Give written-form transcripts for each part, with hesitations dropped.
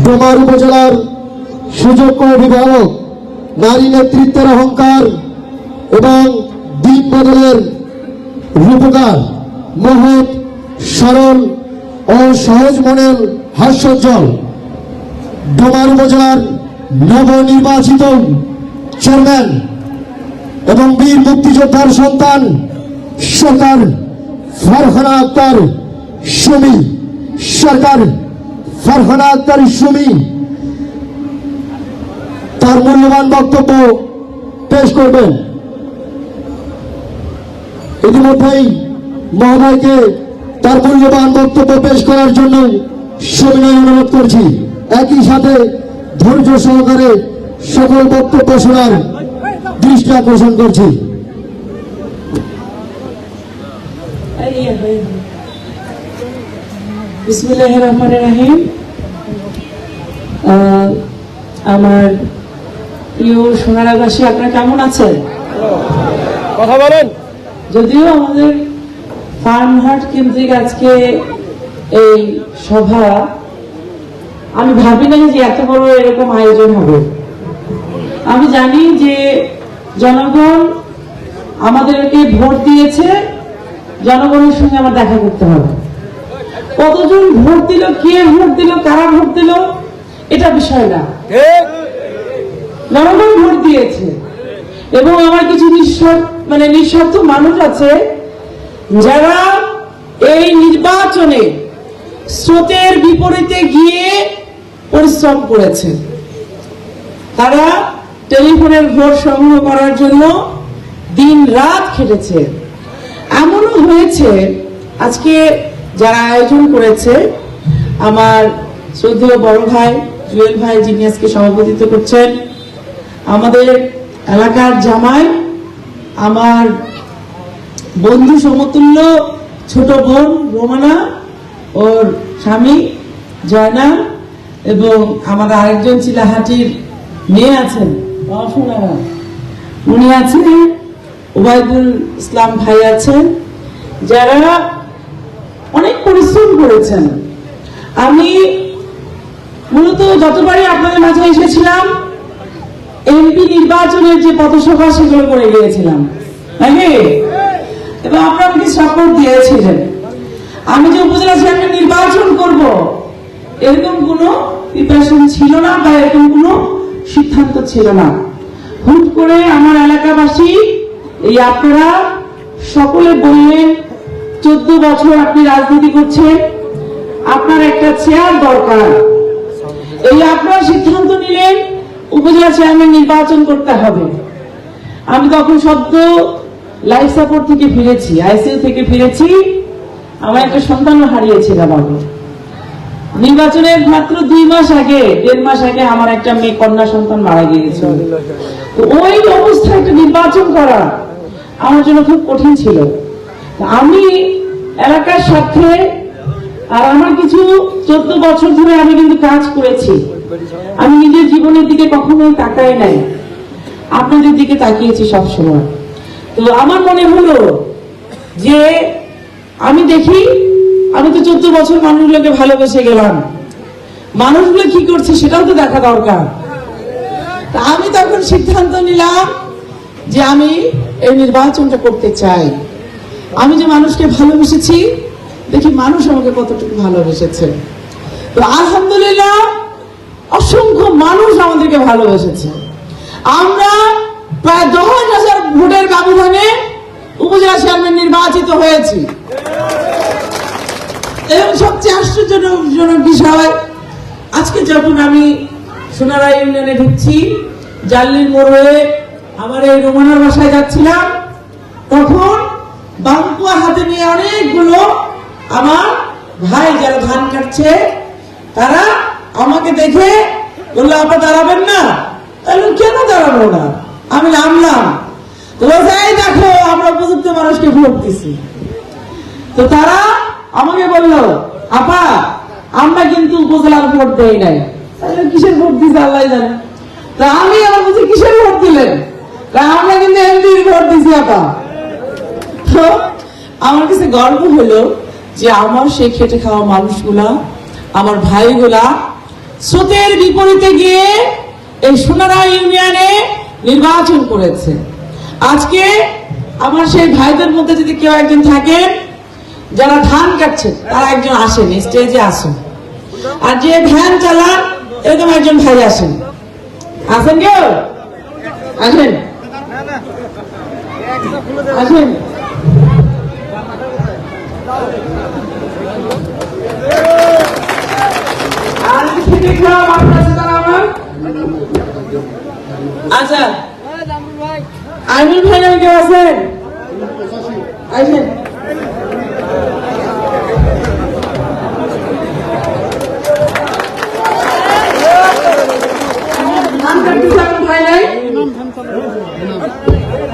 ডোমার উপজেলার সুযোগ্য অভিভাবক, নারী নেতৃত্বের অহংকার এবং দিন বদলের রূপকার, মহৎ, সরল ও সহজ মনের হাস্যোজ্জ্বল ডোমার উপজেলার নবনির্বাচিত চেয়ারম্যান এবং বীর মুক্তিযোদ্ধার সন্তান সরকার ফারহানা আক্তার সুমি, সরকার ফারহানা আক্তার সুমি তার মূল্যবান বক্তব্য পেশ করবেন। ইতিমধ্যেই মহোদয়কে তার মূল্যবান বক্তব্য পেশ করার জন্য সবিনয় অনুরোধ করছি। একই সাথে ধৈর্য সহকারে সকল বক্তব্য শোনার দৃষ্টি আকর্ষণ করছি। বিসমিল্লাহির রহমানির রহিম। আমার প্রিয় সোনারাগাসী, আপনারা কেমন আছেন? কথা বলেন। যদিও আমাদের ফার্মহাট কেন্দ্রিক আজকে এই সভা, আমি ভাবি নাই যে এত বড় এরকম আয়োজন হবে। আমি জানি যে জনগণ আমাদেরকে ভোট দিয়েছে, জনগণের সঙ্গে আমার দেখা করতে হবে। কতজন ভোট দিল, কে ভোট দিল, কারা ভোট দিল, এটা বিষয় না, জনগণ ভোট দিয়েছে। এবং আমার কিছু নিঃস্বার্থ মানুষ আছে যারা এই নির্বাচনে স্রোতের বিপরীতে গিয়ে পরিশ্রম করেছে। তারা টেলিফোনের ভোট সংগ্রহ করার জন্য দিন রাত খেটেছে। এমনও হয়েছে আজকে যারা আয়োজন করেছে, আমার শ্রদ্ধেয় বড় ভাই জুয়েল ভাই, যিনি আজকে সভাপতিত্ব করছেন, আমাদের এলাকার জামাই, আমার বন্ধু সমতুল্য ছোট বোন রোমানা, ওর স্বামী জয়না, এবং আমাদের আরেকজন চিলাহাটির মেয়ে আছেন, উনি আছেন, ওবায়দুল ইসলাম ভাই আছেন, যারা অনেক পরিশ্রম করেছেন। আমি মূলত যতবারই আপনাদের মাঝে এসেছিলাম এমপি নির্বাচনের যে পথসভা সেগুলো করে গিয়েছিলাম, এবং আপনারা আমাকে সাপোর্ট দিয়েছিলেন। আমি যে উপজেলা চেয়ারম্যান নির্বাচন করব এরকম কোনো প্রিপারেশন ছিল না, বা এরকম কোনো সিদ্ধান্ত ছিল না। হুট করে আমার এলাকাবাসী, এই আপনারা সকলে বললেন 14 বছর আপনি রাজনীতি করছেন, আপনার একটা চেয়ার দরকার। এই আপনারা সিদ্ধান্ত নিলেন উপজেলা চেয়ারম্যান নির্বাচন করতে হবে। আমি তখন সদ্য লাইফ সাপোর্ট থেকে ফিরেছি, আইসিইউ থেকে ফিরেছি। আমার একটা সন্তানও হারিয়েছিলাম। আমি নির্বাচনের মাত্র 2 মাস আগে, 1.5 মাস আগে আমার একটা মেয়ে কন্যা সন্তান মারা গিয়েছিল। ওই অবস্থায় একটা নির্বাচন করা আমার জন্য খুব কঠিন ছিল। আমি এলাকার সাথে, আর আমার কিছু 14 বছর ধরে আমি কিন্তু কাজ করেছি। আমি নিজের জীবনের দিকে কখনোই তাকাই নাই, আপনাদের দিকে তাকিয়েছি সবসময়। তো আমার মনে হলো যে আমি দেখি, আমি তো 14 বছর মানুষগুলোকে ভালোবেসে গেলাম, মানুষগুলো কি করছে সেটাও তো দেখা দরকার। আমি তখন সিদ্ধান্ত নিলাম যে আমি এই নির্বাচনটা করতে চাই। আমি যে মানুষকে ভালোবেসেছি, দেখি মানুষ আমাকে কতটুকু ভালোবেসেছে। তো আলহামদুলিল্লাহ অসংখ্য মানুষ আমাদেরকে ভালোবেসেছে। আমরা প্রায় 10,000 ভোটের ব্যবধানে উপজেলা চেয়ারম্যান নির্বাচিত হয়েছি। এবং সবচেয়ে আশ্চর্যজনক বিষয়, আজকে যখন আমি সোনারা ইউনিয়নে ঢুকছি, জাল্লির মোড় হয়ে আমার এই রোমানার বাসায় যাচ্ছিলাম, তখন বাঙ্কুয়া হাতে নিয়ে অনেকগুলো আমার ভাই যারা ধান কাটছে, তারা আমাকে দেখে বললো, আপা দাঁড়াবেন না? তাহলে কেন দাঁড়াবো না? আমি নামলাম, তো দেখো আমরা উপযুক্ত মানুষকে ভোট দিছি। তো তারা আমাকে বললো, আপা আমরা কিন্তু উপজেলার ভোট দেই নাই। তাহলে কিসের ভোট দিছে আল্লাহ জানে। তা আমি আবার বলছি, কিসের ভোট দিলেন? আমরা কিন্তু এমপির ভোট দিছি আপা। তো আমার কাছে গর্ব হলো যে আমার সেই খেটে খাওয়া মানুষগুলা, আমার ভাইগুলা স্রোতের বিপরীতে গিয়ে এই সোনারা ইউনিয়নে নির্বাচন করেছে। আজকে আমার সেই ভাইদের মধ্যে যদি কেউ একজন থাকেন যারা ধান কাটছেন, তারা একজন আসেন, স্টেজে আসেন। আর যে ভ্যান চালান এরকম একজন ভাই আসেন। আসেন কেউ? আসেন আসেন। আর খেতে খাওয়া মানুষ আছে তারা আমার। আচ্ছা, আইনুল ভাই নামে কেউ আছেন? আসেন। ধান কাটতেছে এমন ভাই নাই?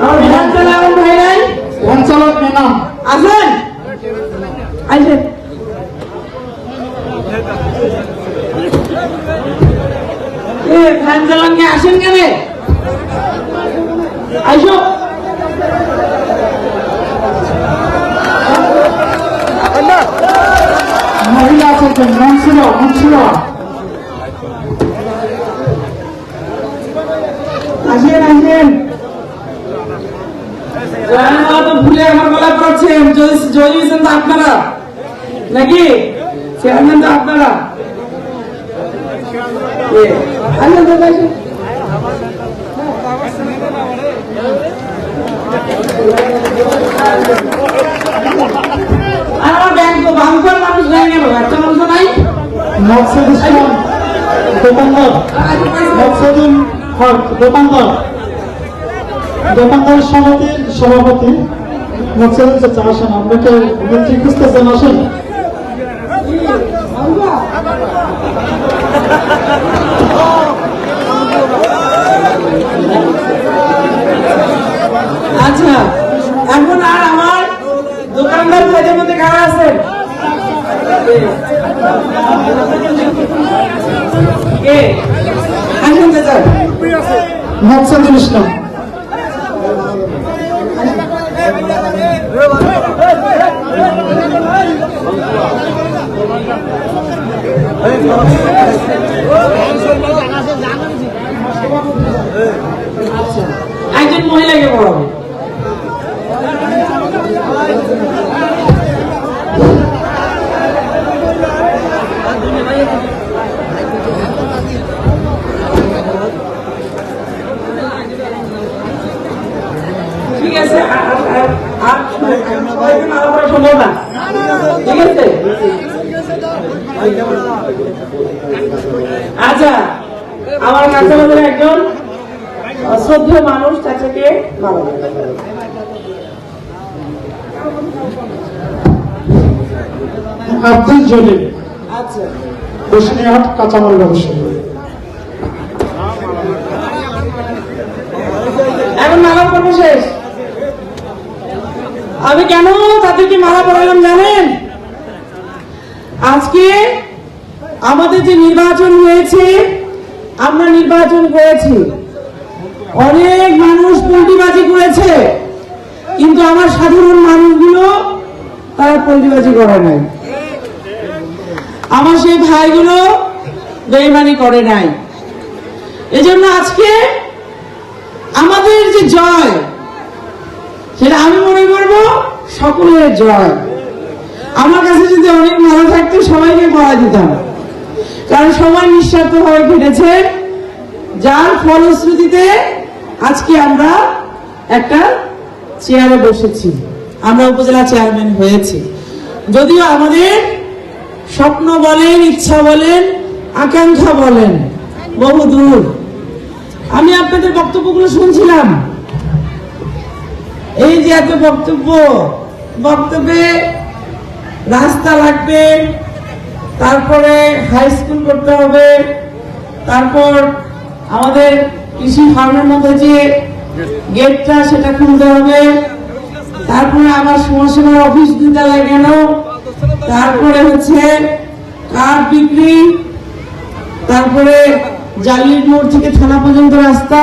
আমার ভ্যান চালা এমন ভাই নাই? ভ্যান চালক না আসেন আসেন। ভ্যান চালানকে আসেন কেন? আসো। মহিলা আছেন, মন ছিল আসেন আসেন। তো ভুলে আমার গলা পড়াচ্ছেন, জয়ী হয়েছেন তো আপনারা নাকি? চেয়ারম্যান তো আপনারা। আসেন দাদা আসেন। আর আমার ব্যাংক তো বাংলার মানুষ হয়ে গেল, একটা মানুষ নাই। দোকানদার সমিতির সভাপতি মকসুদুল চাচা আসেন। আপনাকে নেত্রী খুঁজতেছেন, আসেন। আচ্ছা, এখন আর আমার দোকানদার ভাইদের মধ্যে কারা আছেন? আসেন চাচা। মকসুদুল ইসলাম। একজন মহিলাকে পড়াবো। ঠিক আছে, সবাইকে মারা পড়া সম্ভব না। ঠিক আছে, আচ্ছা। আমার কাছে আমাদের একজন শ্রদ্ধেয় মানুষ চাচাকে মারা আব্দুল জলিল, আচ্ছা। বসিরহাট কাঁচামাল ব্যবসায়ী। এখন মালা পর্ব শেষ। আমি কেন তাদেরকে মালা পড়ালাম জানেন? আজকে আমাদের যে নির্বাচন হয়েছে, আমরা নির্বাচন করেছি, অনেক মানুষ পল্টিবাজি করেছে, কিন্তু আমার সাধারণ মানুষগুলো তারা পল্টিবাজি করে নাই। আমার সেই ভাইগুলো বেইমানি করে নাই। এজন্য আজকে আমাদের যে জয়, সেটা আমি মনে করব সকলের জয়। আমার কাছে যদি অনেক মালা থাকতো সবাইকে পড়া দিতাম, কারণ সবাই নিঃস্বার্থভাবে খেটেছে, যার ফলশ্রুতিতে আজকে আমরা একটা চেয়ারে বসেছি, আমরা উপজেলা চেয়ারম্যান হয়েছি। যদিও আমাদের স্বপ্ন বলেন, ইচ্ছা বলেন, আকাঙ্ক্ষা বলেন বহু দূর। আমি আপনাদের বক্তব্যগুলো শুনছিলাম, এই যে এত বক্তব্যে রাস্তা লাগবে, তারপরে হাই স্কুল করতে হবে, তারপর আমাদের কৃষি ফার্মের মধ্যে যে গেটটা সেটা খুলতে হবে, তারপরে আবার সমাজসেবার অফিস দিতে গেল, তারপরে হচ্ছে কাঠ বিক্রি, তারপরে জালির মোড় থেকে থানা পর্যন্ত রাস্তা।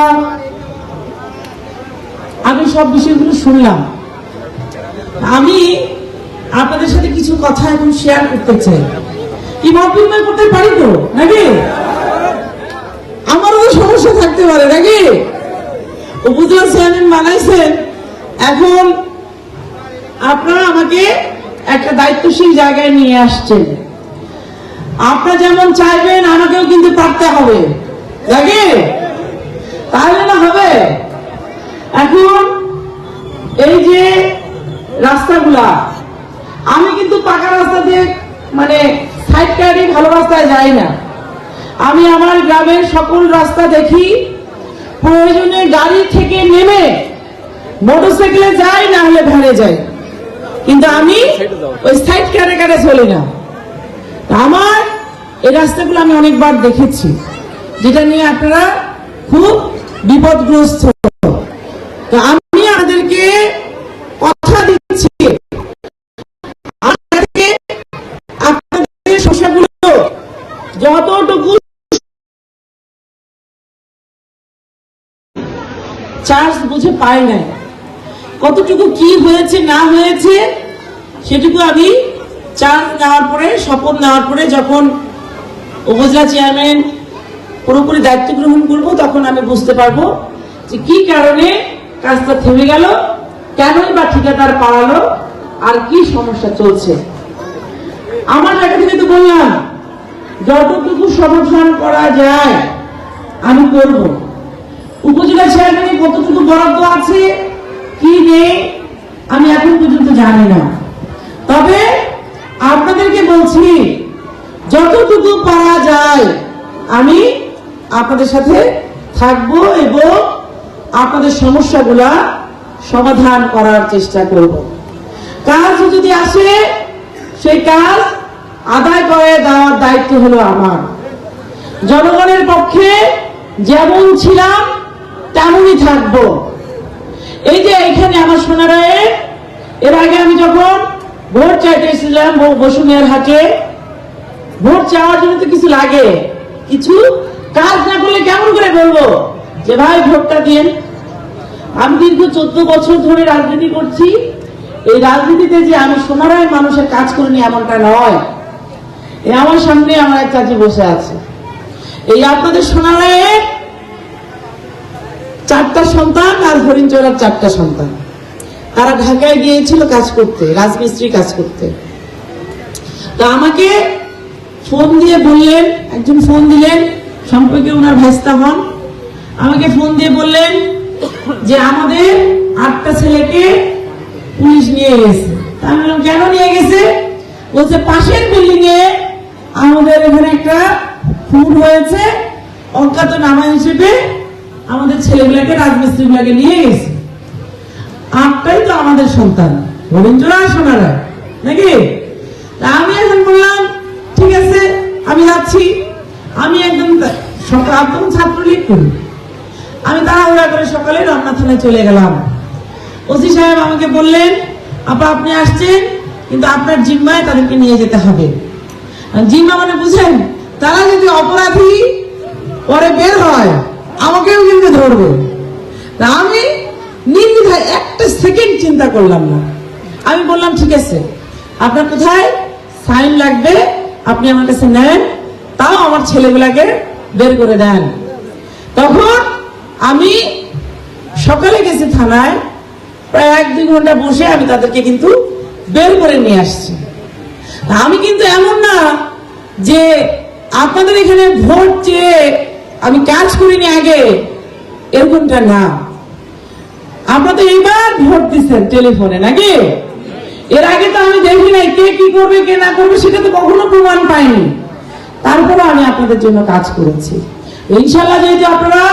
আমি সব বিষয়গুলো শুনলাম। আমি আপনাদের সাথে কিছু কথা এখন শেয়ার করতে চাই। কি মতবিনিময় করতে পারি তো নাকি? উপজেলা চেয়ারম্যান বানাইছেন, এখন আপনারা আমাকে একটা দায়িত্বশীল জায়গায় নিয়ে আসছেন। আপনারা যেমন চাইবেন আমাকেও কিন্তু পারতে হবে, লাগে তাহলে না হবে। এখন এই যে রাস্তাগুলা, আমি কিন্তু পাকা রাস্তা দিয়ে মানে সাইড কাটি ভালো রাস্তায় যাই না। আমি আমার গ্রামের সকল রাস্তা দেখি, প্রয়োজনে গাড়ি থেকে নেমে মোটরসাইকেলে যাই, না হলে ভ্যানে যাই, কিন্তু আমি ওই সাইড কাটে কাটে চলি না। আমার এই রাস্তাগুলো আমি অনেকবার দেখেছি, যেটা নিয়ে আপনারা খুব বিপদগ্রস্ত। তো আমি আপনাদেরকে কথা দিচ্ছি, আপনাদের সমস্যাগুলো যতটুকু চার্জ বুঝে পাই নাই, কতটুকু কি হয়েছে না হয়েছে সেটুকু আমি চার্জ নেওয়ার পরে, শপথ নেওয়ার পরে, যখন উপজেলা চেয়ারম্যান পুরোপুরি দায়িত্ব গ্রহণ করব, তখন আমি বুঝতে পারবো যে কি কারণে কাজটা থেমে গেল, কেনই বা ঠিকাদার পালালো, আর কি সমস্যা চলছে। আমার জায়গা থেকে তো বললাম যতটুকু সমাধান করা যায় আমি করব। উপজেলা চেয়ারম্যানে কতটুকু বরাদ্দ আছে কি নেই আমি এখন পর্যন্ত জানি না, তবে আপনাদেরকে বলছি যতটুকু পারা যায় আমি আপনাদের সাথে থাকবো এবং আপনাদের সমস্যাগুলা সমাধান করার চেষ্টা করব। কাজ যদি আসে সেই কাজ আদায় করে দেওয়ার দায়িত্ব হলো আমার। জনগণের পক্ষে যেমন ছিলাম তেমনই থাকবো। এই যে এখানে আমার সোনারায়ে, এর আগে আমি যখন ভোট চাইতে এসেছিলাম বসুনিয়ার হাটে, ভোট চাওয়ার জন্য তো কিছু লাগে, কিছু কাজ না করলে কেমন করে বলবো যে ভাই ভোটটা দিন। আমি দীর্ঘ 14 বছর ধরে রাজনীতি করছি, এই রাজনীতিতে যে আমি সোনারায় মানুষের কাজ করিনি এমনটা নয়। আমার সামনে আমার এক চাচি বসে আছে, এই আপনাদের সোনারায়ে 4টা সন্তান আর হরিণচড়ার 4টা সন্তান, তারা ঢাকায় গিয়েছিল কাজ করতে, রাজমিস্ত্রি কাজ করতে। তো আমাকে ফোন দিয়ে বললেন, একজন ফোন দিলেন, সম্পর্কে ওনার ভাইস্তা হন, আমাকে ফোন দিয়ে বললেন যে আমাদের 8টা ছেলেকে পুলিশ নিয়ে গেছে। আমি বললাম কেন নিয়ে গেছে? বলছে পাশের বিল্ডিং এ আমাদের এখানে একটা খুন হয়েছে, অজ্ঞাত নামা হিসেবে আমাদের ছেলেগুলাকে, রাজমিস্ত্রিগুলাকে নিয়ে গেছে। 8টাই তো আমাদের সন্তান, হরিণচড়া সোনারা নাকি। আমি এখন বললাম ঠিক আছে আমি যাচ্ছি। আমি একদম ছাত্রলীগ করি, আমি তাড়াহুড়া করে সকালে রমনা থানায় চলে গেলাম। ওসি সাহেব আমাকে বললেন আপনি আসছেন, কিন্তু আপনার জিম্মায় তাদেরকে নিয়ে যেতে হবে। জিম্মা মানে বুঝেন, তারা যদি অপরাধী পরে বের হয় আমাকেও কিন্তু ধরবে। আমি নির্দ্বিধায় একটা সেকেন্ড চিন্তা করলাম না, আমি বললাম ঠিক আছে আপনার কোথায় সাইন লাগবে আপনি আমার কাছে নেন, তাও আমার ছেলেগুলাকে বের করে দেন। তখন আমি সকালে গেছি থানায়, প্রায় 1-2 ঘন্টা বসে আমি তাদেরকে কিন্তু বের করে নিয়ে আসছি। আমি কিন্তু এমন না যে আপনাদের এখানে ভোট চেয়ে আমি কাজ করিনি আগে, এরকমটা না। আপনারা তো এইবার ভোট দিচ্ছেন টেলিফোনে নাকি, এর আগে তো আমি দেখি নাই কে কি করবে কে না করবে, সেটা তো কখনো প্রমাণ পাইনি। তারপরে আমি আপনাদের জন্য কাজ করেছি। ইনশাল্লাহ যেহেতু আপনারা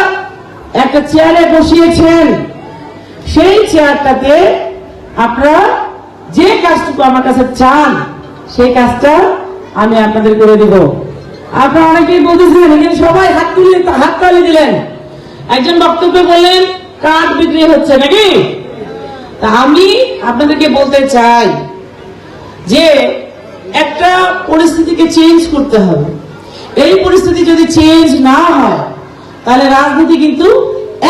একটা চেয়ারে বসিয়েছেন, সেই চেয়ারটাতে আপনারা যে কাজটুকু আমার কাছে চান সেই কাজটা আমি আপনাদের করে দিব। আপনারা অনেকেই বলতেছিলেন, এখানে সবাই হাত তালি দিলেন। একজন বক্তব্যে বললেন কার্ড বিক্রি হচ্ছে নাকি। তা আমি আপনাদেরকে বলতে চাই যে একটা পরিস্থিতিকে চেঞ্জ করতে হবে। এই পরিস্থিতি যদি চেঞ্জ না হয় তাহলে রাজনীতি কিন্তু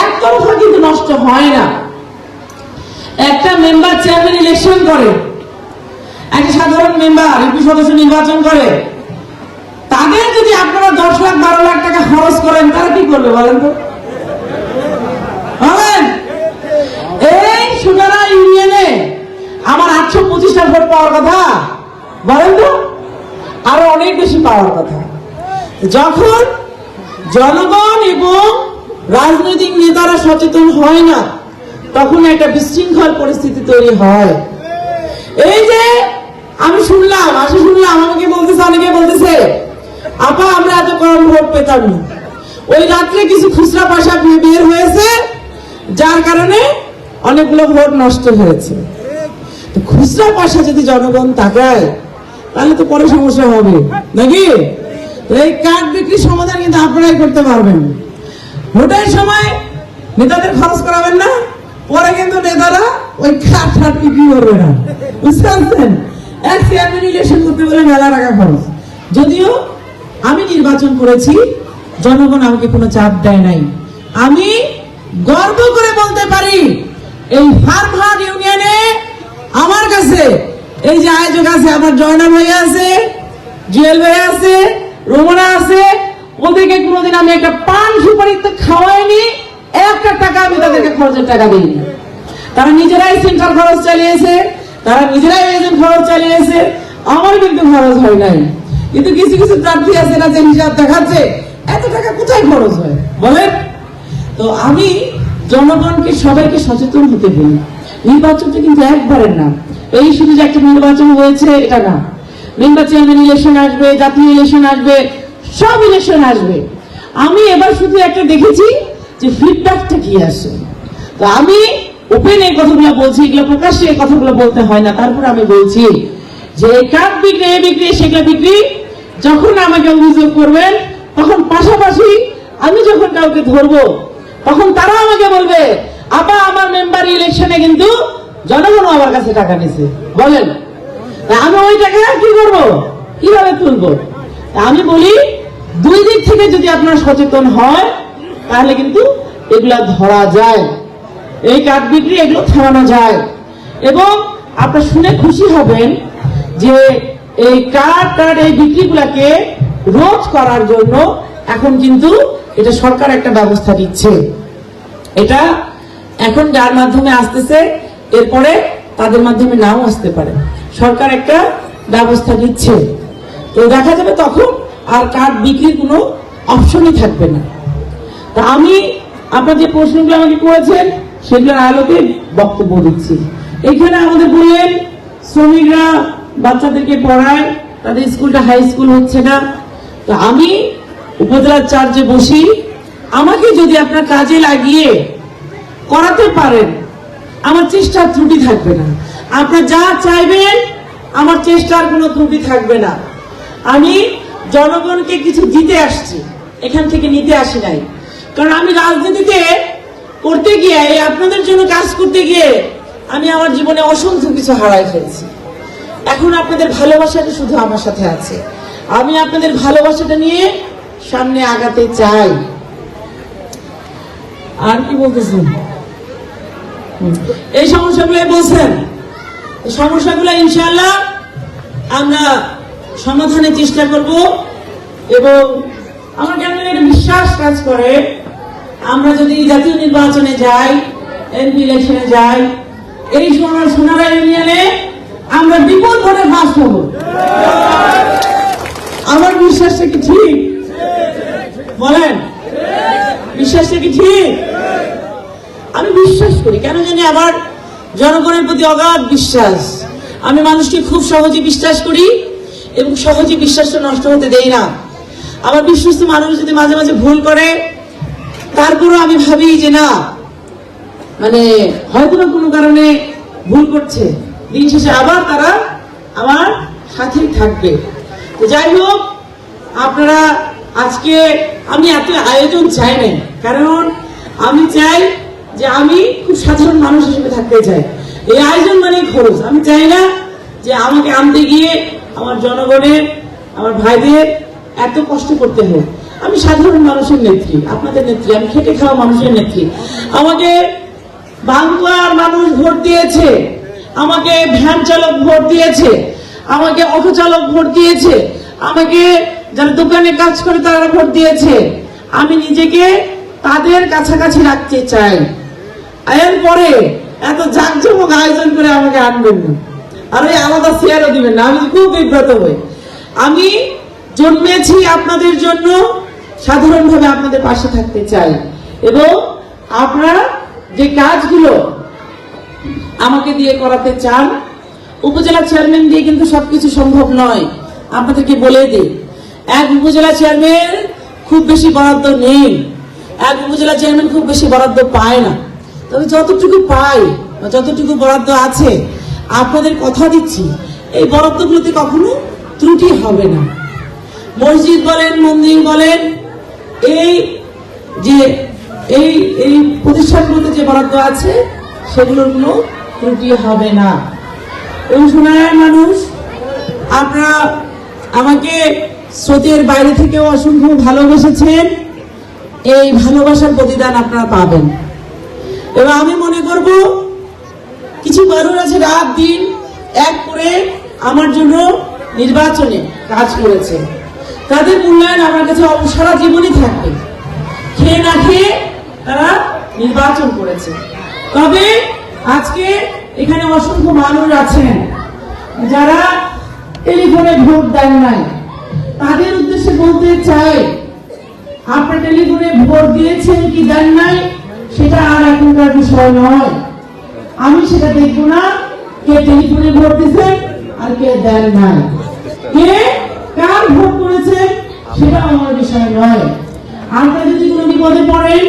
একতরফা কিন্তু নষ্ট হয় না। একটা মেম্বার চেয়ারম্যান ইলেকশন করে, একটা সাধারণ মেম্বার ইউপি সদস্য নির্বাচন করে, তাদের যদি আপনারা 10 লাখ 12 লাখ টাকা খরচ করেন তারা কি করবে বলেন তো? বলেন 25টা ভোট পাওয়ার কথা? বলেন তো, আরো অনেক বেশি পাওয়ার কথা। যখন জনগণ এবং রাজনৈতিক নেতারা সচেতন হয় না, তখন একটা বিশৃঙ্খল পরিস্থিতি তৈরি হয়। এই যে আমি শুনলাম আমাকে বলতেছে, অনেকে বলতেছে আপা আমরা এত কম ভোট পেতাম না, ওই রাত্রে কিছু খুচরা পয়সা বের হয়েছে যার কারণে অনেকগুলো ভোট নষ্ট হয়েছে। খুচরা পয়সা যদি জনগণ তাকায় তাহলে তো পরে সমস্যা হবে নাকি? এই কার্ড বিক্রির সমাধান কিন্তু আপনারাই করতে পারবেন। ভোটের সময় নেতাদের খরচ করাবেন না, পরে কিন্তু নেতারা ওই কার্ড বিক্রি করবে না, বুঝতে পারছেন? এক চেয়ারম্যান ইলেকশন করতে বলে মেলা টাকা খরচ। যদিও আমি নির্বাচন করেছি, জনগণ আমাকে কোনো চাপ দেয় নাই। আমি গর্ব করে বলতে পারি এই ফার্মহাট ইউনিয়নে আমার কাছে এই যে আয়োজক আছে, আমার জয়না ভাই আছে, জুয়েল ভাই আছে, রোমনা আছে, ওদেরকে কোনোদিন আমি একটা পান সুপারি তো খাওয়াইনি, একটা টাকা আমি তাদেরকে খরচের টাকা দিইনি। তারা নিজেরাই সেন্ট্রাল খরচ চালিয়েছে, তারা নিজেরাই এজেন্ট খরচ চালিয়েছে, আমার কিন্তু খরচ হয় নাই। কিন্তু কিছু কিছু প্রার্থী আছে না যে হিসাব দেখাচ্ছে এত টাকা কোথায় খরচ হয় বলেন? তো আমি জনগণকে সবাইকে সচেতন হতে বলি। নির্বাচনটা কিন্তু একবারের না, এই শুধু যে একটা নির্বাচন হয়েছে এটা না। নির্বাচন ইলেকশন আসবে, জাতীয় ইলেকশন আসবে, সব ইলেকশন আসবে। আমি এবার শুধু একটা দেখেছি যে ফিডব্যাকটা কি আসে। তো আমি ওপেন এই কথাগুলো বলছি, এগুলো প্রকাশ্যে এই কথাগুলো বলতে হয় না। তারপর আমি বলছি যে কার্ড বিক্রি, এ বিক্রি, সেগুলো বিক্রি যখন আমাকে অভিযোগ করবেন, তখন পাশাপাশি আমি যখন কাউকে ধরবো তখন তারা আমাকে বলবে আপা আমার মেম্বার ইলেকশনে কিন্তু জনগণ আমার কাছে টাকা নিছে, বলেন আমি ওই টাকা কি করবো, কিভাবে তুলবো? আমি বলি দুই দিক থেকে যদি আপনারা সচেতন হয় তাহলে কিন্তু এগুলা ধরা যায়, এই কার্ড বিক্রি এগুলো থামানো যায়। এবং আপনারা শুনে খুশি হবেন যে এই কার্ড এই বিক্রিগুলাকে রোধ করার জন্য এখন কিন্তু এটা সরকার একটা ব্যবস্থা দিচ্ছে। এটা এখন যার মাধ্যমে আসতেছে, এরপরে তাদের মাধ্যমে নাও আসতে পারে, সরকার একটা ব্যবস্থা দিচ্ছে। তো দেখা যাবে তখন আর কার্ড বিক্রির কোনো অপশনই থাকবে না। তা আমি আপনার যে প্রশ্নগুলো আমাকে করেছেন সেগুলোর আলোকে বক্তব্য দিচ্ছি। এখানে আমাদের বললেন শ্রমিকরা বাচ্চাদেরকে পড়ায়, তাদের স্কুলটা হাই স্কুল হচ্ছে না। তো আমি উপজেলার চার্জে বসি, আমাকে যদি আপনার কাজে লাগিয়ে করাতে পারেন আমার চেষ্টার ত্রুটি থাকবে না। আপনার যা চাইবেন আমার চেষ্টার কোনো ত্রুটি থাকবে না। আমি জনগণকে কিছু দিতে আসছি, এখান থেকে নিতে আসি নাই। কারণ আমি রাজনীতিতে করতে গিয়ে, আপনাদের জন্য কাজ করতে গিয়ে আমি আমার জীবনে অসংখ্য কিছু হারাই ফেলছি। এখন আপনাদের ভালোবাসাটা শুধু আমার সাথে আছে, আমি আপনাদের ভালোবাসাটা নিয়ে সামনে আগাতে চাই। আর কি বলতেছেন? এই সমস্যাগুলো বলছেন, এই সমস্যাগুলো ইনশাআল্লাহ আমরা সমাধানের চেষ্টা করব। এবং আমার কেন একটা বিশ্বাস কাজ করে, আমরা যদি জাতীয় নির্বাচনে যাই, এমপি ইলেকশনে যাই, এই সোনারা ইউনিয়নে আমরা বিপুল ভোটে ফার্স্ট হব। আমার বিশ্বাসটা কি ঠিক বলেন? বিশ্বাসটা কি ঠিক? আমি বিশ্বাস করি, কেন জানি আমার জনগণের প্রতি অগাধ বিশ্বাস। আমি মানুষকে খুব সহজে বিশ্বাস করি এবং সহজে বিশ্বাসটা নষ্ট হতে দেই না। আমার বিশ্বস্ত মানুষ যদি মাঝে মাঝে ভুল করে, তারপরও আমি ভাবি যে না, মানে হয়তো না কোনো কারণে ভুল করছে, দিন শেষে আবার তারা আমার সাথেই থাকবে। তো যাই হোক, আপনারা আজকে, আমি এত আয়োজন চাই না, কারণ আমি চাই যে আমি খুব সাধারণ মানুষ হিসেবে থাকতে চাই। এই আয়োজন মানে খরচ, আমি চাই না যে আমাকে আনতে গিয়ে আমার জনগণের, আমার ভাইদের এত কষ্ট করতে হোক। আমি সাধারণ মানুষের নেত্রী, আপনাদের নেত্রী, আমি খেটে খাওয়া মানুষের নেত্রী। আমাকে বাংলার মানুষ ভোট দিয়েছে, আমাকে ভ্যান চালক ভোট দিয়েছে, আমাকে অটো চালক ভোট দিয়েছে, আমাকে যারা দোকানে কাজ করে তারা ভোট দিয়েছে। আমি নিজেকে তাদের কাছাকাছি রাখতে চাই। এরপরে এত জাঁকজমক আয়োজন করে আমাকে আনবেন না। আর ওই আলাদা চেয়ারও দিবেন না, আমি খুব বিব্রত হই। আমি জন্মেছি আপনাদের জন্য, সাধারণভাবে আপনাদের পাশে থাকতে চাই, এবং আপনারা যে কাজগুলো আমাকে দিয়ে করাতে চান, উপজেলা চেয়ারম্যান দিয়ে কিন্তু সবকিছু সম্ভব নয়। আপনাদেরকে বলে দিই, এক উপজেলা চেয়ারম্যান খুব বেশি বরাদ্দ নেই, এক উপজেলা চেয়ারম্যান খুব বেশি বরাদ্দ পায় না। তবে যতটুকু পাই, যতটুকু বরাদ্দ আছে, আপনাদের কথা দিচ্ছি এই বরাদ্দগুলোতে কখনো ত্রুটি হবে না। মসজিদ বলেন, মন্দির বলেন, এই যে এই এই প্রতিষ্ঠানগুলোতে যে বরাদ্দ আছে সেগুলোর কোনো ত্রুটি হবে না। এবং সোনার মানুষ, আপনারা আমাকে স্রোতের বাইরে থেকেও অসংখ্য ভালোবেসেছেন, এই ভালোবাসার প্রতিদান আপনারা পাবেন। এবং আমি মনে করব কিছু মানুষ আছে রাত দিন এক করে আমার জন্য নির্বাচনে কাজ করেছে, তাদের মূল্যায়ন আমার কাছে সারা জীবনই থাকবে। খেয়ে না খেয়ে তারা নির্বাচন করেছে। তবে আজকে এখানে অসংখ্য মানুষ আছেন যারা টেলিফোনে ভোট দেন নাই, তাদের উদ্দেশ্যে বলতে চাই, আপনার টেলিফোনে ভোট দিয়েছেন কি দেন নাই সেটা আর এখনকার বিষয় নয়। আমি সেটা দেখবো না কে টেলিফোনে ভোট দিয়েছেন আর কে দেন নাই, কে কার ভোট করেছেন সেটা আমার বিষয় নয়। আপনারা যদি কোনো বিপদে পড়েন,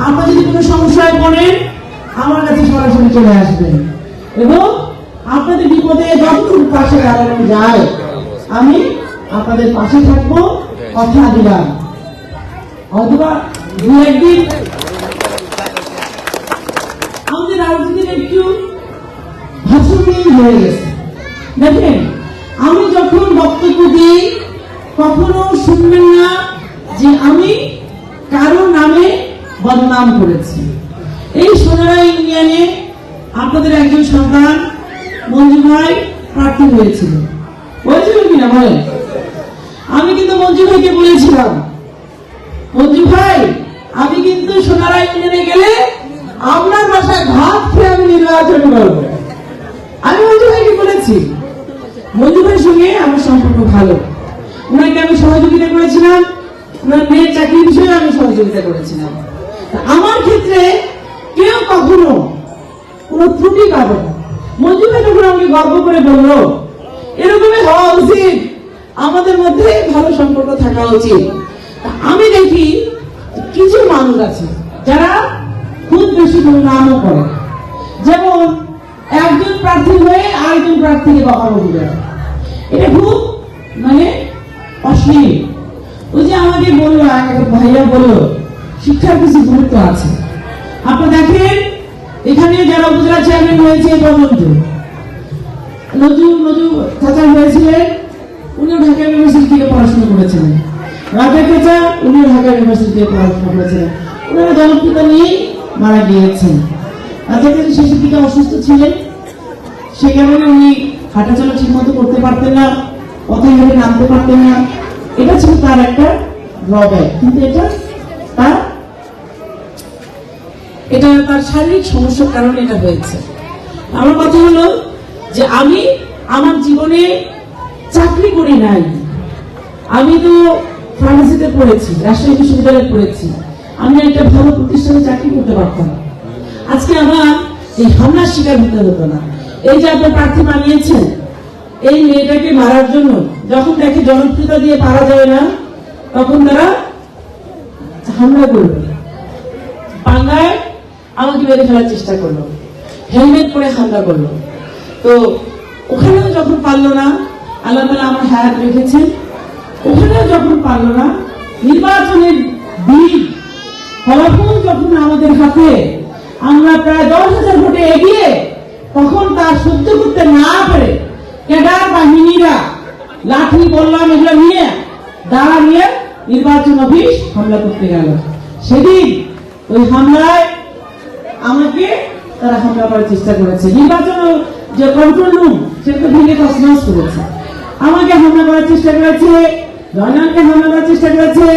আপনারা যদি কোনো সমস্যায় পড়েন, আমার কাছে সরাসরি চলে আসবেন, এবং আপনাদের বিপদে যতটুকু পাশে দাঁড়ানো যায় আমি আপনাদের পাশে থাকবো, কথা দিলাম। অথবা দু একদিন আমাদের রাজনীতির একটু ভাষণহীন হয়ে গেছে। দেখেন, আমি যখন বক্তব্য দিই কখনো শুনবেন না যে আমি কারো নামে বদনাম করেছি। এই সোনারা ইউনিয়নে আপনাদের একজন সন্তান মঞ্জু ভাই প্রার্থী হয়েছিল, হয়েছিল কিনা বলেন? আমি কিন্তু মঞ্জু ভাইকে বলেছিলাম, মঞ্জু ভাই আমি কিন্তু সোনারা ইউনিয়নে গেলে আপনার বাসায় ভাত খেয়ে আমি নির্বাচন করবো। আমি মঞ্জু ভাইকে বলেছি। মঞ্জু ভাইয়ের সঙ্গে আমার সম্পর্ক ভালো, ওনাকে আমি সহযোগিতা করেছিলাম, ওনার মেয়ের চাকরির বিষয়ে আমি সহযোগিতা করেছিলাম। আমার ক্ষেত্রে কেউ কখনো কোনো ত্রুটি পাবে না। মঞ্জু ভাই যখন আমাকে গর্ব করে বললো এরকমই হওয়া উচিত, আমাদের মধ্যে ভালো সম্পর্ক থাকা উচিত। আমি দেখি কিছু মানুষ আছে যারা খুব বেশি কোনো নামও করে, যেমন একজন প্রার্থী হয়ে আরেকজন প্রার্থীকে বকাবকি করে, এটা খুব মানে অশ্লীল। ওই যে আমাকে বললো, ভাইয়া বললো শিক্ষার কিছু গুরুত্ব আছে। আপনারা দেখেন এখানে যারা উপজেলা চেয়ারম্যান হয়েছে, নজু চাচা হয়েছিলেন, উনিও ঢাকা ইউনিভার্সিটি থেকে পড়াশোনা করেছিলেন। রাজা চাচা উনিও ঢাকা ইউনিভার্সিটি থেকে পড়াশোনা করেছিলেন। ওনারা জনপ্রিয়তা নিয়েই মারা গিয়েছেন। রাজা চাচা শেষের দিকে অসুস্থ ছিলেন, সে কারণে উনি হাঁটাচলা ঠিক মতো করতে পারতেন না, পথে ঘাটে নামতে পারতেন না। এটা ছিল তার একটা ড্রব্যাক, কিন্তু এটা তার শারীরিক সমস্যার কারণে এটা হয়েছে। আমার কথা হলো যে আমি আমার জীবনে চাকরি করি নাই, আমি তো ফার্মেসিতে পড়েছি, রাজশাহী বিশ্ববিদ্যালয়ে পড়েছি, আমি একটা ভালো প্রতিষ্ঠানে চাকরি করতে পারতাম, আজকে আমার এই হামলার শিকার হতে হতো না। এই যে আপনার প্রার্থী বানিয়েছেন, এই মেয়েটাকে মারার জন্য যখন দেখে জনপ্রিয়তা দিয়ে পারা যায় না, তখন তারা হামলা করবে। বাংলায় আমাকে মেরে ফেলার চেষ্টা করলো, হেলমেট পরে হামলা করলো। তো ওখানেও যখন পারলো না, আল্লাহ তাআলা আমার হায়াত রেখেছেন, ওখানেও যখন পারলো না, নির্বাচনের দিন ফলাফল যখন আমাদের হাতে, আমরা প্রায় 10,000 ভোটে এগিয়ে, তখন তার সহ্য করতে না পেরে ক্যাডার বাহিনীরা লাঠি বললাম এগুলো নিয়ে দাঁড়া নিয়ে নির্বাচন অফিস হামলা করতে গেল। সেদিন ওই হামলায় আমাকে তারা হামলা করার চেষ্টা করেছে। নির্বাচন যে কন্ট্রোল রুম সেটা ভেঙে তছনছ করেছে, আমাকে হামলা করার চেষ্টা করেছে, জয়নালকে হামলা করার চেষ্টা করেছে,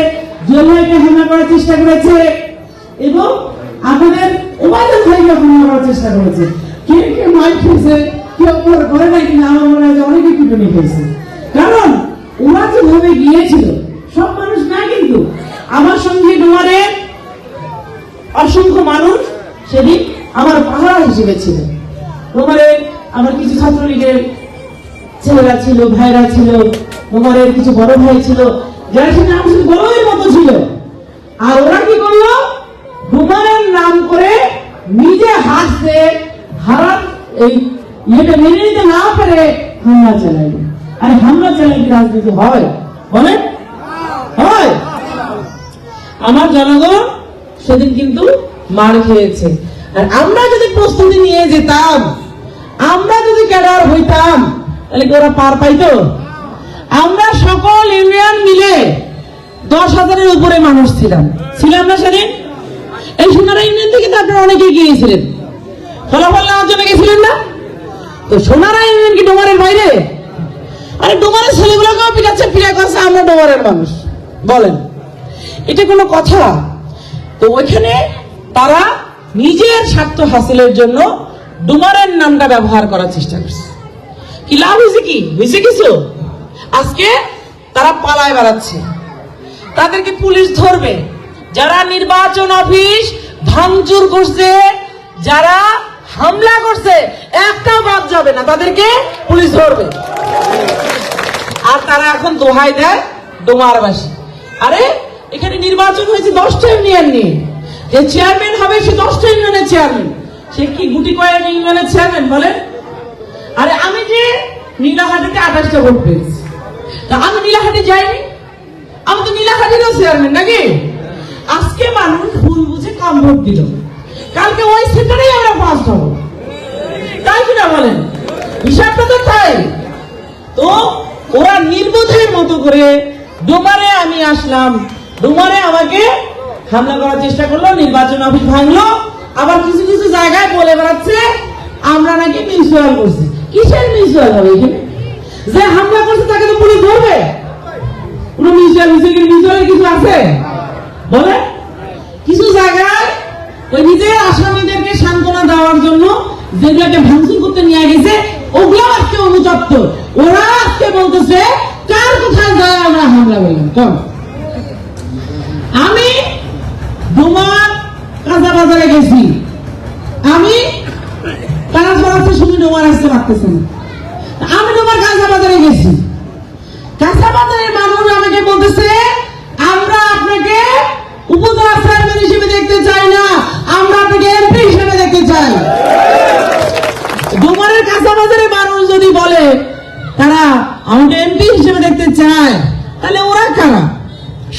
জুয়েলকে হামলা করার চেষ্টা করেছে, এবং আপনাদের ওবায়দুল ভাইকে হামলা করার চেষ্টা করেছে। কে কে মাইক খেয়েছে, কেউ মনে করে না, কিন্তু আমার মনে হয় যে অনেকে পিটুনি হয়েছে। কারণ ওরা যেভাবে গিয়েছিল, সব মানুষ না, কিন্তু আমার সঙ্গে ডোমারের অসংখ্য মানুষ সেদিন আমার পাহারা হিসেবে ছিল। ডোমারের আমার কিছু ছাত্রলীগের ছেলেরা ছিল, ভাইরা ছিল, ডোমারের কিছু বড় ভাই ছিল, যারা সেদিন আমার সাথে বড়ই মতো ছিল। আর ওরা কি করলো, ডোমারের নাম করে নিজে হাসতে হারান এই ইয়েটা মেনে নিতে না পেরে হামলা চালাইল। আরে হামলা চালাইলে রাজনীতি হয়? বলেন, হয়? আমার জনগণ সেদিন কিন্তু মার খেয়েছে। আর আমরা যদি প্রস্তুতি নিয়ে যেতাম, আমরা যদি ক্যাডার হইতাম, তাহলে কি ওরা পার পাইতো? আমরা সকল ইউনিয়ন মিলে 10,000-এর উপরে মানুষ ছিলাম না সেদিন? এই সোনারা ইউনিয়ন থেকে তো আপনারা অনেকে গিয়েছিলেন, ফলাফল নেওয়ার জন্য গেছিলেন না? তো সোনারা ইউনিয়ন কি ডোমারের বাইরে? আরে ডোমারের ছেলেগুলোকেও পিটাচ্ছে, পিটা করছে আমরা ডোমারের মানুষ। বলেন, এটা কোনো কথা? তো ওইখানে তারা নিজের স্বার্থ হাসিলের জন্য ডোমারের নামটা ব্যবহার করার চেষ্টা করছে। কি লাভ হয়েছে? কি হয়েছে? কিছু? আজকে তারা পালায় বেড়াচ্ছে, তাদেরকে পুলিশ ধরবে। যারা নির্বাচন অফিস ভাঙচুর করছে, যারা হামলা করছে, একটা বাদ যাবে না, তাদেরকে পুলিশ ধরবে। আর তারা এখন দোহাই দেয় ডোমারবাসী। আরে এখানে নির্বাচন হয়েছে 10টা ইউনিয়ন নিয়ে, যে চেয়ারম্যান হবে সে 10টা ইউনিয়নের চেয়ারম্যান, সে কি গুটি কয়েক ইউনিয়নের চেয়ারম্যান? বলেন। আরে আমি যে নীলাহাটিতে 28টা ভোট পেয়েছি, তা আমি নীলাহাটি যাইনি, আমি তো নীলাহাটিরও চেয়ারম্যান নাকি? আজকে মানুষ ভুল বুঝে কম ভোট দিল, কালকে ওই সেন্টারেই আমরা ফার্স্ট হবো, তাই কিনা বলেন? হিসাবটা তো তাই। তো ওরা নির্বোধের মতো করে ডোমারে আমি আসলাম, ডোমারে আমাকে হামলা করার চেষ্টা করলো, নির্বাচন অফিস ভাঙলো, আবার কিছু কিছু জায়গায় বলে বেড়াচ্ছে আমরা নাকি মিউচুয়াল করছি। কিসের মিউচুয়াল হবে এখানে? যে হামলা করছে তাকে তো পুলিশ ধরবে। কোন মিউচুয়াল কিছু আছে? বলে কিছু জায়গায় ওই নিজের আসামিদেরকে সান্ত্বনা দেওয়ার জন্য যেগুলোকে ভাঙচুর করতে নিয়ে গেছে, ওগুলো আজকে অনুতপ্ত। ওরা আজকে বলতেছে কার কোথায় যায় আমরা হামলা করলাম। কম আমি ডোমার কাঁচা বাজারে গেছি, আমি তারা ছড়াচ্ছে শুধু ডোমার আসতে পারতেছে না, আমি ডোমার কাঁচা বাজারে গেছি, কাঁচা বাজারের মানুষ আমাকে বলতেছে আমরা আপনাকে উপজেলা চেয়ারম্যান হিসেবে দেখতে চাই না, আমরা আপনাকে এমপি হিসেবে দেখতে চাই। ডোমারের কাঁচা বাজারের মানুষ যদি বলে তারা আমাকে এমপি হিসেবে দেখতে চায়, তাহলে ওরা কারা?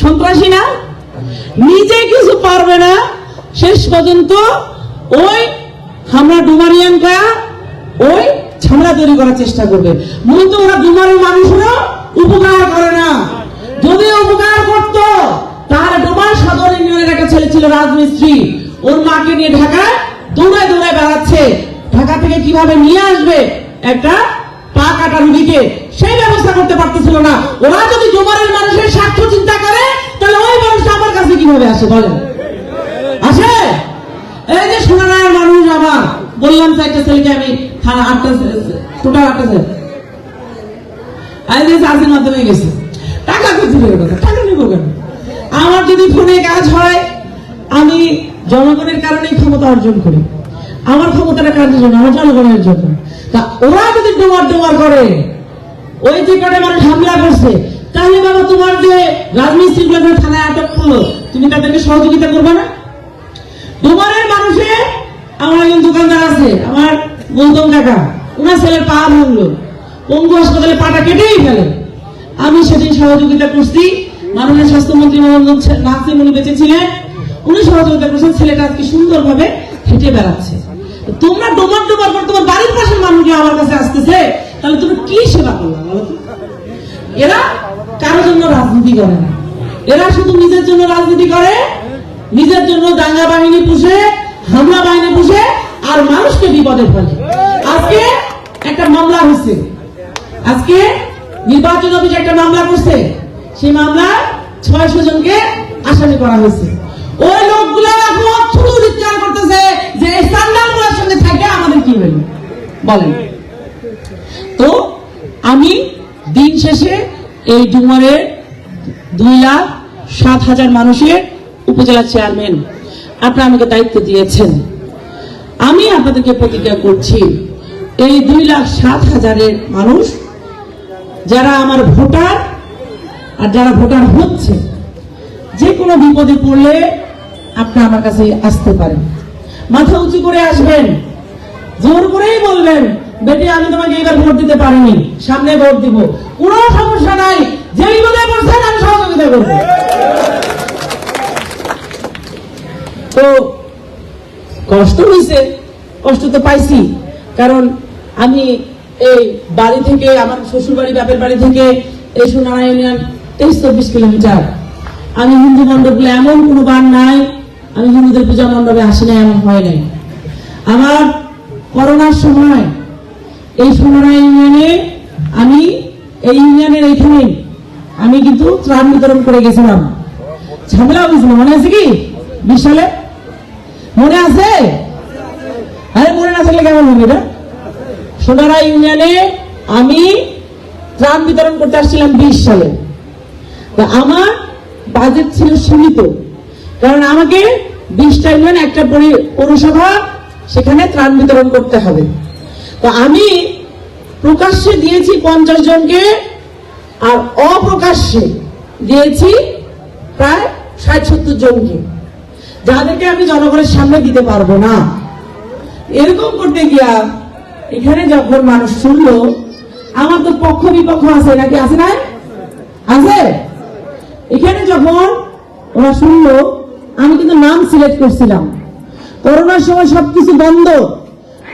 সন্ত্রাসী না? নিজে কিছু পারবে না, শেষ পর্যন্ত ওই আমরা ডোমারিয়ানরা ওই ঝামেলা তৈরি করার চেষ্টা করবে। মূলত ওরা ডোমারের মানুষেরও উপকার করে না। যদি উপকার করত তাহলে ডোমার সদর ইউনিয়নের একটা ছেলে ছিল রাজমিস্ত্রি, ওর মাকে নিয়ে ঢাকায় দৌড়ায় দৌড়ায় বেড়াচ্ছে, ঢাকা থেকে কিভাবে নিয়ে আসবে একটা পা কাটা রুগীকে, সেই ব্যবস্থা করতে পারতেছিল না। ওরা যদি ডোমারের মানুষের স্বার্থ চিন্তা করে, তাহলে ওই মানুষটা আমার কাছে কিভাবে আসে? বলেন, আসে? এই যে সোনারায়ের মানুষ, আমার বললাম 4টা ছেলেকে আমি থানা 8টা টোটাল 8টা ছেলে চার্জের মাধ্যমে গেছে, টাকা করতে কথা, টাকা নিব কেন? আমার যদি ফোনে কাজ হয়, আমি জনগণের কারণে ক্ষমতা অর্জন করি, আমার ক্ষমতাটা কাজের জন্য, আমার জনগণের জন্য। তা ওরা যদি ডোমার করে, ওই যে কটা মানুষ হামলা করছে, তাহলে বাবা তোমার যে রাজমিস্ত্রি গুলো থানায় আটক করলো, তুমি তাদেরকে সহযোগিতা করবে না? ডোমারের মানুষে আমার একজন দোকানদার আছে, আমার গৌতম কাকা, ওনার ছেলের পা ভাঙলো, পঙ্গু হাসপাতালে পাটা কেটেই ফেলে। আমি সেদিন সহযোগিতা করছি, মাননীয় স্বাস্থ্যমন্ত্রী মোহাম্মদ নাসিম উনি বেঁচে ছিলেন, উনি সহযোগিতা করছেন, ছেলেটা আজকে সুন্দরভাবে হেঁটে বেড়াচ্ছে। তোমরা ডোমার করে তোমার বাড়ির পাশের মানুষগুলো আমার কাছে আসতেছে, তাহলে তুমি কি সেবা করলা বলো তো? এরা কারোর জন্য রাজনীতি করে না, এরা শুধু নিজের জন্য রাজনীতি করে, নিজের জন্য দাঙ্গা বাহিনী পুষে, হামলা বাহিনী পুষে, আর মানুষকে বিপদে ফেলে। আজকে একটা মামলা হচ্ছে, আজকে নির্বাচন অফিসে একটা মামলা করছে, সেই মামলা 600 জনকে আসামি করা হয়েছে। ওই লোকগুলো এখন শুধু চিৎকার করতেছে যে স্যান্ডালগুলোর সঙ্গে থাকে আমাদের কি হইল? বলেন, তো আমি দিন শেষে এই ডুমারের 2,07,000 মানুষের উপজেলা চেয়ারম্যান, আপনারা আমাকে দায়িত্ব দিয়েছেন। আমি আপনাদেরকে প্রতিজ্ঞা করছি, এই 2,07,000 মানুষ যারা আমার ভোটার আর যারা ভোটার হচ্ছে, যে কোনো বিপদে পড়লে আপনি আমার কাছে আসতে পারেন, মাথা উঁচু করে আসবেন, জোর করেই বলবেন বেটি আমি তোমাকে এবার ভোট দিতে পারিনি, সামনে ভোট দিব, কোনো সমস্যা নাই, যে বিপদে পড়ছেন আমি সহযোগিতা করবো। তো কষ্ট হয়েছে, কষ্ট তো পাইছি, কারণ আমি এই বাড়ি থেকে, আমার শ্বশুর বাড়ি বাপের বাড়ি থেকে এই সোনারা ইউনিয়ন 23-24 কিলোমিটার। আমি হিন্দু মণ্ডপে এমন কোনো বার নাই আমি হিন্দুদের পূজা মণ্ডপে আসি না, এমন হয় নাই। আমার করোনার সময় এই সোনারা ইউনিয়নে, আমি এই ইউনিয়নের এইখানে আমি কিন্তু ত্রাণ বিতরণ করে গেছিলাম, ঝামেলা হয়েছিল, মনে আছে কি 20 সালে? মনে আছে? আরে মনে না থাকলে কেমন হবে? এটা সোনারা ইউনিয়নে আমি ত্রাণ বিতরণ করতে আসছিলাম 20 সালে। তো আমার বাজেট ছিল সীমিত, কারণ আমাকে 20টা ইউনিয়ন, একটা পৌরসভা, সেখানে ত্রাণ বিতরণ করতে হবে। তো আমি প্রকাশ্যে দিয়েছি 50 জনকে, আর অপ্রকাশ্যে দিয়েছি প্রায় 60-70 জনকে, যাদেরকে আমি জনগণের সামনে দিতে পারবো না। এরকম করতে গিয়া এখানে যখন মানুষ শুনলো, আমার তো পক্ষ বিপক্ষ আছে নাকি, আছে না? আছে। এখানে যখন ওরা শুনলো, আমি কিন্তু নাম সিলেক্ট করছিলাম। করোনার সময় সবকিছু বন্ধ,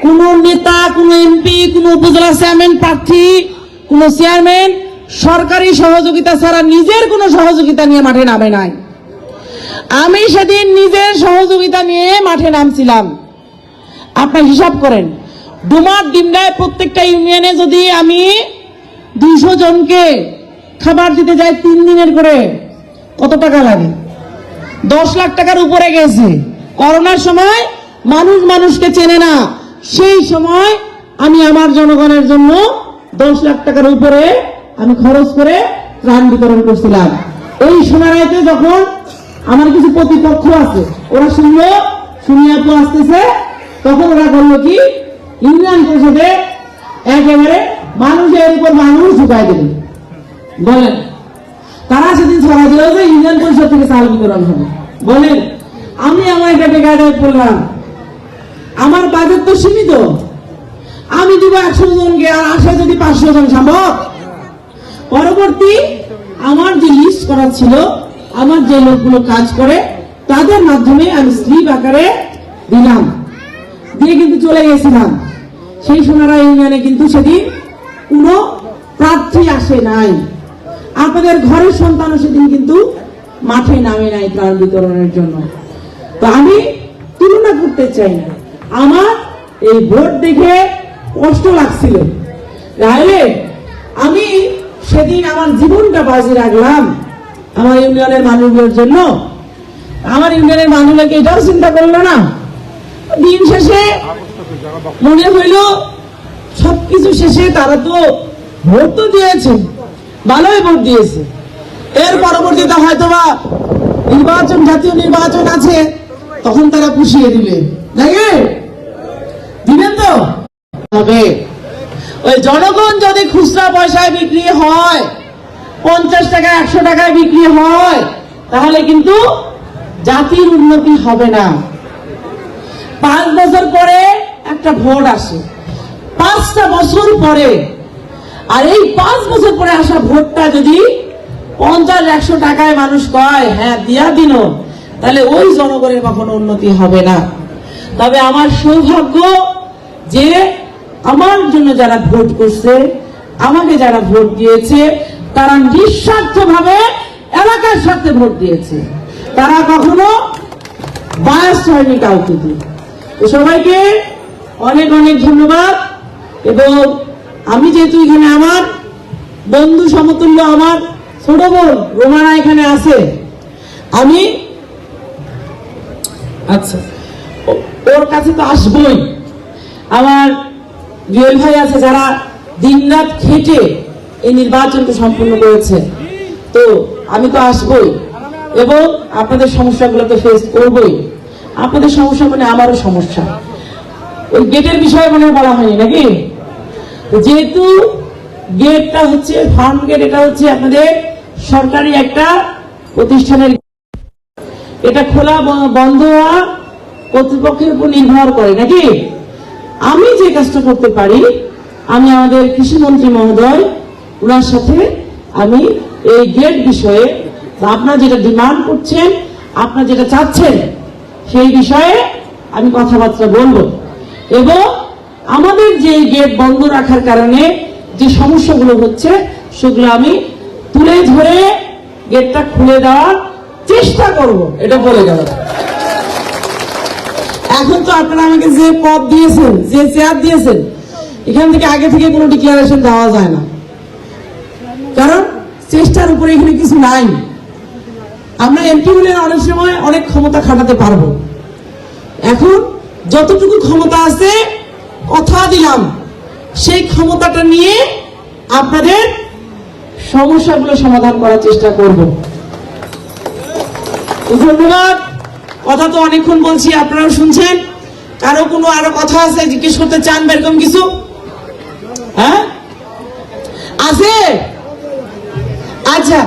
কোন নেতা, কোন এমপি, কোন উপজেলা চেয়ারম্যান প্রার্থী, কোন চেয়ারম্যান সরকারি সহযোগিতা ছাড়া নিজের কোন সহযোগিতা নিয়ে মাঠে নামে নাই। আমি সেদিন নিজের সহযোগিতা নিয়ে মাঠে নামছিলাম। আপনার হিসাব করেন, ডুমার ডিমরায় প্রত্যেকটা ইউনিয়নে যদি আমি 200 জনকে খাবার দিতে যাই 3 দিনের করে, কত টাকা লাগে? 10 লাখ টাকার উপরে গেছে। করোনার সময় মানুষ মানুষকে চেনে না, সেই সময় আমি আমার জনগণের জন্য 10 লাখ টাকার উপরে আমি খরচ করে ত্রাণ বিতরণ করছিলাম। এই সোনারাইতে যখন আমার কিছু প্রতিপক্ষ আছে, ওরা শুনলো, শুনিয়াপু আসতেছে, তখন ওরা করলো কি, ইউনিয়ন পরিষদে একেবারে মানুষের উপর মানুষ ঢুকাই দিল। বলেন, তারা সেদিন ছড়া দিল যে ইউনিয়ন পরিষদ থেকে চাল বিতরণ হবে। বলেন, আমি আমার একটা বেকায়দায় পড়লাম, আমার বাজেট তো সীমিত, আমি দিব 100 জনকে, আর আসে যদি 500 জন সম্ভব। পরবর্তী আমার যে লিস্ট করা ছিল, আমার যে লোকগুলো কাজ করে তাদের মাধ্যমে আমি স্লিপ আকারে দিলাম, দিয়ে কিন্তু চলে গেছিলাম। সেই সোনারা ইউনিয়নে কিন্তু সেদিন কোনো প্রার্থী আসে নাই, আপনাদের ঘরের সন্তানও সেদিন কিন্তু মাঠে নামে নাই ত্রাণ বিতরণের জন্য। তো আমি তুলনা করতে চাই না, আমার এই ভোট দেখে কষ্ট লাগছিল। তাহলে আমি সেদিন আমার জীবনটা বাজি রাখলাম আমার ইউনিয়নের মানুষদের জন্য। আমার ইউনিয়নের মানুষরা কি এটাও চিন্তা করলো না? দিন শেষে মনে হইল সবকিছু শেষে তারা তো ভোট তো দিয়েছে, ভালোই ভোট দিয়েছে, এর পরবর্তীতে হয়তোবা নির্বাচন, জাতীয় নির্বাচন আছে, তখন তারা পুষিয়ে দিবে, নাকি দিবেন তো হবে। ওই জনগণ যদি খুচরা পয়সায় বিক্রি হয়, 50 টাকা 100 টাকায় বিক্রি হয়, তাহলে কিন্তু জাতির উন্নতি হবে না। 5 বছর পরে একটা ভোট আসে, 5টা বছর পরে, আর এই 5 বছর পরে আসা ভোটটা যদি 50-100 টাকায় মানুষ কয় হ্যাঁ দিয়া দিন, তাহলে ওই জনগণের কখনো উন্নতি হবে না। তবে আমার সৌভাগ্য যে আমার জন্য যারা ভোট করছে, আমাকে যারা ভোট দিয়েছে, তারা নিঃস্বার্থভাবে এলাকার স্বার্থে ভোট দিয়েছে, তারা কখনো বায়াস হয়নি কাউকে দিয়ে। সবাইকে অনেক অনেক ধন্যবাদ। এবং আমি যেহেতু এখানে আমার বন্ধু সমতুল্য আমার ছোট বোন রোমানা এখানে আছে, আমি আচ্ছা ওর কাছে তো আসবই। আমার জুয়েল ভাই আছে, যারা দিনরাত খেটে এই নির্বাচনকে সম্পূর্ণ করেছে। তো আমি তো আসবই এবং আপনাদের সমস্যাগুলো তো ফেস করবই। আপনাদের সমস্যা মানে আমারও সমস্যা। ওই গেটের বিষয়ে মনে হয় বলা হয়নি নাকি? যেহেতু গেটটা হচ্ছে ফার্ম গেট, এটা হচ্ছে আপনাদের সরকারি একটা প্রতিষ্ঠানের, এটা খোলা বন্ধ হওয়া কর্তৃপক্ষের উপর নির্ভর করে নাকি? আমি যে কাজটা করতে পারি, আমি আমাদের কৃষিমন্ত্রী মহোদয় ওনার সাথে আমি এই গেট বিষয়ে আপনারা যেটা ডিমান্ড করছেন, আপনারা যেটা চাচ্ছেন সেই বিষয়ে আমি কথাবার্তা বলবো এবং আমাদের যে গেট বন্ধ রাখার কারণে যে সমস্যাগুলো হচ্ছে সেগুলো আমি তুলে ধরে গেটটা খুলে দেওয়ার চেষ্টা করব, এটা বলে গেল। এখন তো আপনারা আমাকে যে পদ দিয়েছেন, যে চেয়ার দিয়েছেন, এখান থেকে আগে থেকে কোনো ডিক্লারেশন দেওয়া যায় না, কারণ চেষ্টার উপরে এখানে কিছু নাই। আমরা এমপি হলে অনেক সময় অনেক ক্ষমতা খাটাতে পারবো। এখন যতটুকু ক্ষমতা আছে কথা দিলাম, সেই ক্ষমতাটা নিয়ে আপনাদের সমস্যাগুলো সমাধান করার চেষ্টা করব। ধন্যবাদ। কথা তো অনেকক্ষণ বলছি, আপনারাও শুনছেন। কারো কোনো আরো কথা আছে জিজ্ঞেস করতে চান বা এরকম কিছু? হ্যাঁ আছে? আচ্ছা,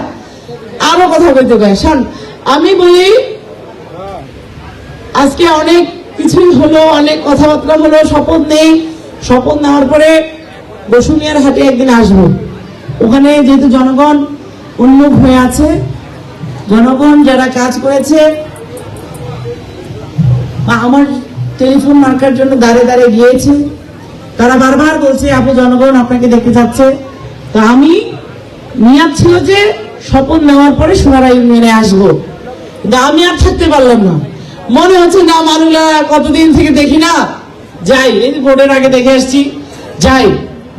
আরো কথা বলতে পারেন। শোন, আমি বলি আজকে অনেক কিছুই হলো, অনেক কথাবার্তা হলো, শপথ নেই। শপথ নেওয়ার পরে বসুনিয়ার হাটে একদিন আসবো। ওখানে যেহেতু জনগণ উন্মুখ হয়ে আছে, জনগণ যারা কাজ করেছে বা আমার টেলিফোন মার্কার জন্য দাঁড়ে দাঁড়ে গিয়েছে, তারা বারবার বলছে আপু জনগণ আপনাকে দেখতে চাচ্ছে। তো আমি নিয়াত ছিল যে শপথ নেওয়ার পরে সোনারা ইউনিয়নে আসবো, কিন্তু আমি আর থাকতে পারলাম না। মনে হচ্ছে না মানুষরা কতদিন থেকে দেখি না, যাই এই ভোটের আগে দেখে আসছি, যাই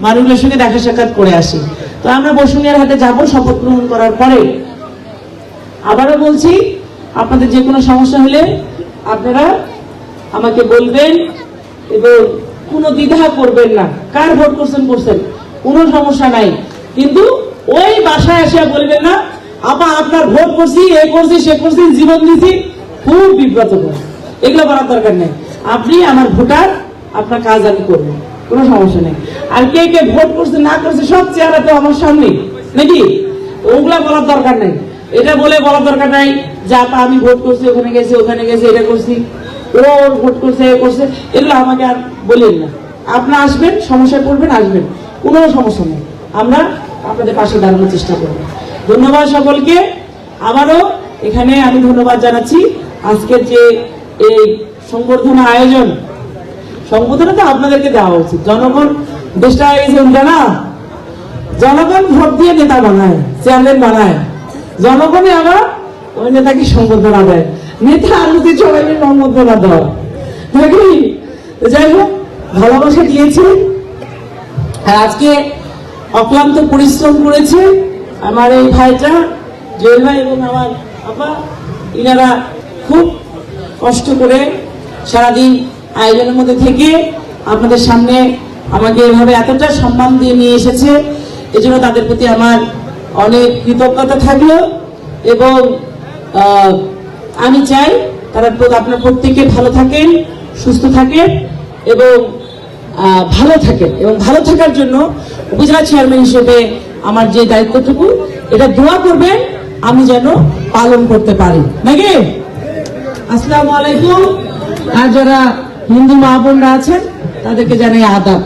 মানুষগুলোর সঙ্গে দেখা সাক্ষাৎ করে আসি। তো আমরা বসুনিয়ার হাটে যাব শপথ গ্রহণ করার পরে। আবারও বলছি, আপনাদের যে কোনো সমস্যা হলে আপনারা আমাকে বলবেন এবং কোনো দ্বিধা করবেন না। কার ভোট করছেন করছেন, কোনো সমস্যা নাই, কিন্তু ওই বাসায় এসে বলবেন না আপা আপনার ভোট করছি, এ করছি, সে করছি, জীবন দিছি, খুব বিব্রতকর। এগুলো বলার দরকার নেই। আপনি আমার ভোটার, আপনার কাজ আমি করবো, কোনো সমস্যা নেই। আর কে কে ভোট করছে না করছে সব চেহারা তো আমার সামনে নাকি, ওগুলা বলার দরকার নাই। এটা বলে বলার দরকার নাই যে আপা আমি ভোট করছি, ওখানে গেছি, ওখানে গেছি, এটা করছি, ও ভোট করছে, এ করছে, এগুলো আমাকে আর বলেন না। আপনারা আসবেন, সমস্যায় পড়বেন, আসবেন, কোনো সমস্যা নেই। আমরা আপনাদের পাশে দাঁড়ানোর চেষ্টা করব। ধন্যবাদ সকলকে। আবারও এখানে আমি ধন্যবাদ জানাচ্ছি আজকের যে এই সংবর্ধনা আয়োজন, সংবর্ধনা তো আপনাদেরকে দেওয়া উচিত। জনগণ দেশটা হয়ে গেছে না, জনগণ ভোট দিয়ে নেতা বানায়, চেয়ারম্যান বানায়, জনগণে আবার ওই নেতাকে সংবর্ধনা দেয়। নেতা আর উচিত সবাই সংবর্ধনা দেওয়া নাকি? যাই হোক, ভালোবাসা দিয়েছে। আর আজকে অক্লান্ত পরিশ্রম করেছে আমার এই ভাইটা জয়েল ভাই এবং আমার আপা, ইনারা খুব কষ্ট করে সারাদিন আয়োজনের মধ্যে থেকে আপনাদের সামনে আমাকে এভাবে এতটা সম্মান দিয়ে নিয়ে এসেছে। এজন্য তাদের প্রতি আমার অনেক কৃতজ্ঞতা থাকলো এবং আমি চাই তারা আপনার প্রত্যেকে ভালো থাকেন, সুস্থ থাকেন এবং ভালো থাকেন। এবং ভালো থাকার জন্য উপজেলা চেয়ারম্যান হিসেবে আমার যে দায়িত্বটুকু, এটা দোয়া করবেন আমি যেন পালন করতে পারি নাকি। আসসালামু আলাইকুম। আর যারা হিন্দু মা বোনরা আছেন তাদেরকে জানাই আদাব,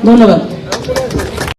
ধন্যবাদ।